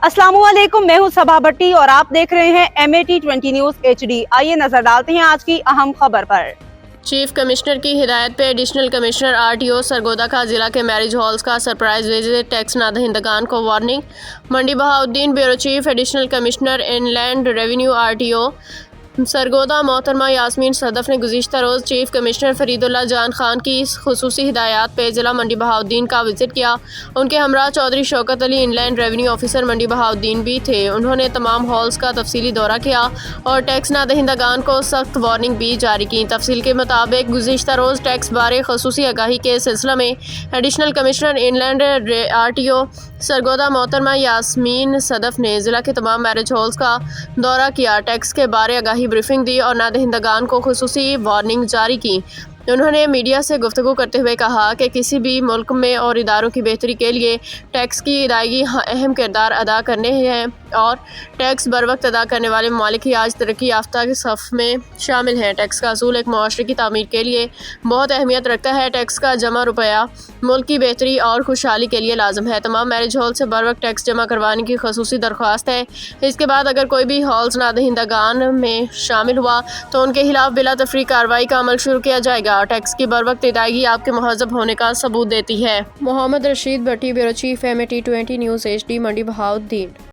अस्सलामु अलैकुम, मैं हूं सबा भट्टी और आप देख रहे हैं MAT20 न्यूज़ HD। आइए नजर डालते हैं आज की अहम खबर पर। चीफ कमिश्नर की हिदायत पे एडिशनल कमिश्नर RTO सरगोदा का जिला के मैरिज हॉल्स का सरप्राइज विजिट, टैक्स नादहिंदगान को warning. Mandi Bahauddin bureau chief additional commissioner inland revenue RTO Sargodha मोहतरमा यास्मीन सदफ ने गुज़िश्ता रोज़ चीफ कमिश्नर फरीदुल्लाह जान खान की खुसूसी हिदायत पे ज़िला मंडी बहाउद्दीन का विज़िट किया। उनके हमरा Chaudhry Shaukat Ali inland revenue officer Mandi Bahauddin भी थे। उन्होंने तमाम हॉल्स का तफसीली दौरा किया और टैक्स नादहिंदगान को सख्त वार्निंग भी जारी की। तफसील के मुताबिक गुज़िश्ता रोज़ टैक्स बारे खुसूसी आगाही के सिलसिले में additional commissioner inland RTO Sargodha मोहतरमा यास्मीन सदफ ने ज़िला के तमाम मैरिज हॉल्स का दौरा किया, टैक्स के बारे आगाही ब्रीफिंग दी और नादहिंदगान को खुसूसी वार्निंग जारी की। उन्होंने मीडिया से गुफ्तगू करते हुए कहा कि किसी भी मुल्क में और इदारों की बेहतरी के लिए टैक्स की अदायगी अहम किरदार अदा करने हैं और टैक्स बर वक्त अदा करने वाले ममालिक ही आज तरक्की याफ्ता के सफ़ में शामिल हैं। टैक्स का असूल एक मुआशरे की तामीर के लिए बहुत अहमियत रखता है। टैक्स का जमा रुपया मुल्क की बेहतरी और खुशहाली के लिए लाजम है। तमाम मैरिज हॉल से बर वक्त टैक्स जमा करवाने की खसूसी दरख्वास्त है। इसके बाद अगर कोई भी हॉल्स नादहिंदगान में शामिल हुआ तो उनके खिलाफ बिला तफरी कार्रवाई का अमल शुरू किया जाएगा। टैक्स की बर वक्त अदायगी आपके महजब होने का सबूत देती है। Mohammad Rashid Bhatti, bureau chief, MAT20 news HD, Mandi Bahauddin.